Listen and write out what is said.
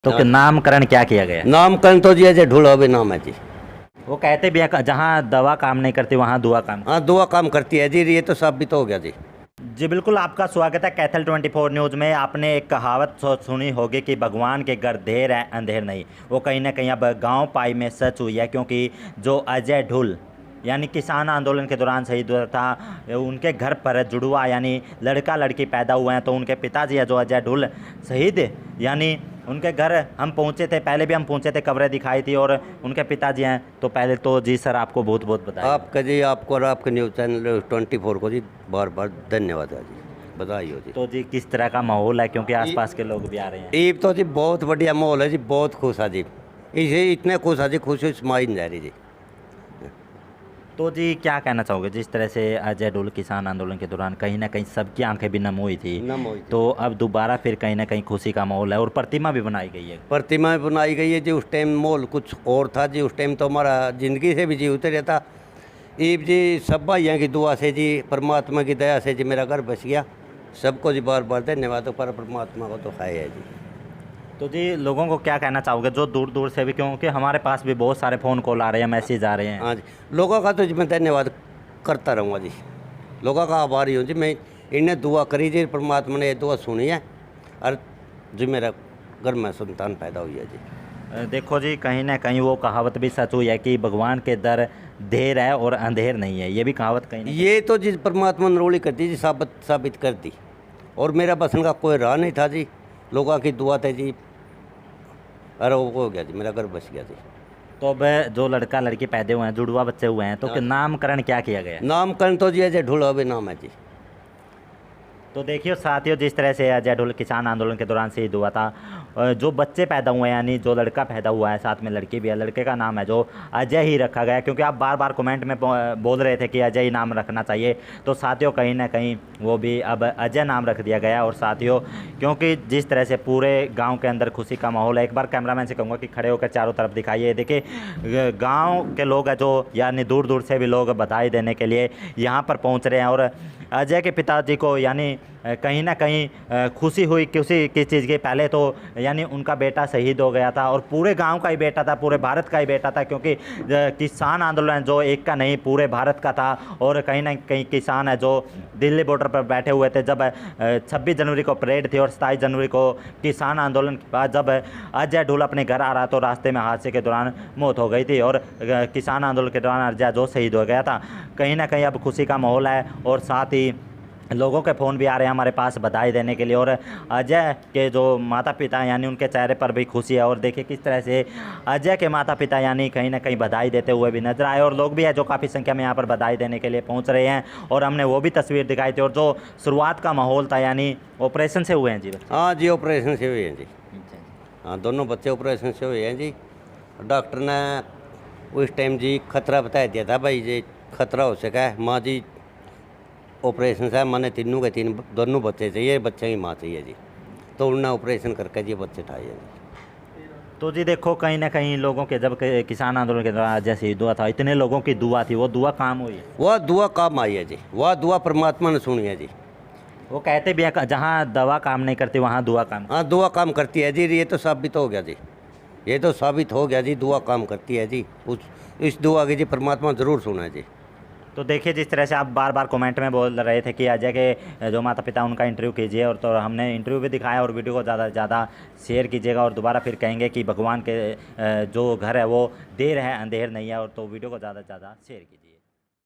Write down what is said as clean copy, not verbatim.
तो नामकरण क्या किया गया? नामकरण तो जी अजय ढूल नाम है जी। वो कहते भी हैं जहाँ दवा काम नहीं करती वहाँ दुआ काम। हाँ दुआ काम करती है जी, ये तो साबित हो गया जी। जी बिल्कुल, आपका स्वागत है कैथल 24 न्यूज़ में। आपने एक कहावत सुनी होगी कि भगवान के घर देर है अंधेर नहीं। वो कहीं ना कहीं अब गांव पाई में सच हुई है, क्योंकि जो अजय ढुल यानी किसान आंदोलन के दौरान शहीद हुआ था, उनके घर पर जुड़वा यानी लड़का लड़की पैदा हुए हैं। तो उनके पिताजी है जो अजय ढुल शहीद, यानी उनके घर हम पहुंचे थे, पहले भी हम पहुंचे थे, खबरें दिखाई थी, और उनके पिताजी हैं। तो पहले तो जी सर आपको बहुत बहुत बधाई। आपका जी, आपको और आपके न्यूज़ चैनल 24 को जी बार बार धन्यवाद है जी, बधाई हो जी। तो जी किस तरह का माहौल है, क्योंकि आसपास के लोग भी आ रहे हैं? ईब तो जी बहुत बढ़िया माहौल है जी, बहुत खुश है जी। इसे इतने खुश है जी, खुशी समाई नहीं जा रही जी। तो जी क्या कहना चाहोगे, जिस तरह से अजय ढुल किसान आंदोलन के दौरान कहीं ना कहीं सबकी आंखें भी नम हुई थी, तो अब दोबारा फिर कहीं ना कहीं खुशी का माहौल है और प्रतिमा भी बनाई गई है? प्रतिमा बनाई गई है जी। उस टाइम माहौल कुछ और था जी। उस टाइम तो हमारा ज़िंदगी से भी जी उतर रहता। ईब जी सब भाइयों की दुआ से जी, परमात्मा की दया से जी मेरा घर बच गया। सबको जी बार बार धन्यवाद हो, पर परमात्मा को तो खाया है जी। तो जी लोगों को क्या कहना चाहोगे जो दूर दूर से भी, क्योंकि हमारे पास भी बहुत सारे फ़ोन कॉल आ रहे हैं, मैसेज आ रहे हैं? हाँ जी, लोगों का तो जी मैं धन्यवाद करता रहूँगा जी। लोगों का आभारी हूँ जी मैं। इन्हें दुआ करी जी, परमात्मा ने ये दुआ सुनी है और जी मेरा घर में संतान पैदा हुई है जी। देखो जी, कहीं ना कहीं वो कहावत भी सच हुई है कि भगवान के दर देर है और अंधेर नहीं है। ये भी कहावत कहीं ना ये तो जी परमात्मा ने रोली कर दी जी, साबित कर दी। और मेरा बसन का कोई राह नहीं था जी, लोगों की दुआ थे जी। अरे वो हो गया जी, मेरा घर बच गया जी। तो अब जो लड़का लड़की पैदा हुए हैं, जुड़वा बच्चे हुए हैं, तो नामकरण क्या किया गया? नामकरण तो जी अजय ढूल नाम है जी। तो देखिए साथियों, जिस तरह से अजय ढुल किसान आंदोलन के दौरान शहीद हुआ था, जो बच्चे पैदा हुए हैं यानी जो लड़का पैदा हुआ है, साथ में लड़की भी है, लड़के का नाम है जो अजय ही रखा गया, क्योंकि आप बार बार कमेंट में बोल रहे थे कि अजय ही नाम रखना चाहिए। तो साथियों कहीं ना कहीं वो भी अब अजय नाम रख दिया गया। और साथियों क्योंकि जिस तरह से पूरे गाँव के अंदर खुशी का माहौल है, एक बार कैमरामैन से कहूँगा कि खड़े होकर चारों तरफ दिखाइए। देखिए गाँव के लोग हैं जो यानी दूर दूर से भी लोग बधाई देने के लिए यहाँ पर पहुँच रहे हैं। और अजय के पिताजी को यानी कहीं ना कहीं खुशी हुई किसी किस चीज़ की, पहले तो यानी उनका बेटा शहीद हो गया था और पूरे गांव का ही बेटा था, पूरे भारत का ही बेटा था, क्योंकि किसान आंदोलन जो एक का नहीं पूरे भारत का था। और कहीं ना कहीं किसान है जो दिल्ली बॉर्डर पर बैठे हुए थे जब 26 जनवरी को परेड थी और 27 जनवरी को किसान आंदोलन के बाद जब अजय ढुल अपने घर आ रहा तो रास्ते में हादसे के दौरान मौत हो गई थी और किसान आंदोलन के दौरान अजय जो शहीद हो गया था। कहीं ना कहीं अब खुशी का माहौल है और साथ ही लोगों के फ़ोन भी आ रहे हैं हमारे पास बधाई देने के लिए। और अजय के जो माता पिता यानी उनके चेहरे पर भी खुशी है। और देखिए किस तरह से अजय के माता पिता यानी कहीं ना कहीं बधाई देते हुए भी नजर आए, और लोग भी हैं जो काफ़ी संख्या में यहाँ पर बधाई देने के लिए पहुँच रहे हैं। और हमने वो भी तस्वीर दिखाई थी। और जो शुरुआत का माहौल था यानी ऑपरेशन से हुए हैं जी? हाँ जी, ऑपरेशन से हुए हैं जी। हाँ दोनों बच्चे ऑपरेशन से हुए हैं जी। डॉक्टर ने उस टाइम जी खतरा बता दिया था, भाई जी खतरा हो सका है। माँ जी ऑपरेशन से मैंने तीनों के तीन दोनों बच्चे चाहिए, बच्चे की माँ चाहिए जी। तो उन्होंने ऑपरेशन करके जी बच्चे ठाए हैं जी। तो जी देखो कहीं ना कहीं लोगों के जब किसान आंदोलन के दौरान अजय शहीद हुआ था, इतने लोगों की दुआ थी, वो दुआ काम हुई है? वह दुआ काम आई है जी, वह दुआ परमात्मा ने सुनी है जी। वो कहते भी है जहाँ दवा काम नहीं करती वहाँ दुआ काम। हाँ दुआ काम करती है जी, ये तो साबित हो गया जी। ये तो साबित हो गया जी, दुआ काम करती है जी। इस दुआ की जी परमात्मा ज़रूर सुना है जी। तो देखिए जिस तरह से आप बार बार कमेंट में बोल रहे थे कि अजय के जो माता पिता उनका इंटरव्यू कीजिए, और तो हमने इंटरव्यू भी दिखाया। और वीडियो को ज़्यादा से ज़्यादा शेयर कीजिएगा। और दोबारा फिर कहेंगे कि भगवान के जो घर है वो देर है अंधेर नहीं है। और तो वीडियो को ज़्यादा से ज़्यादा शेयर कीजिए।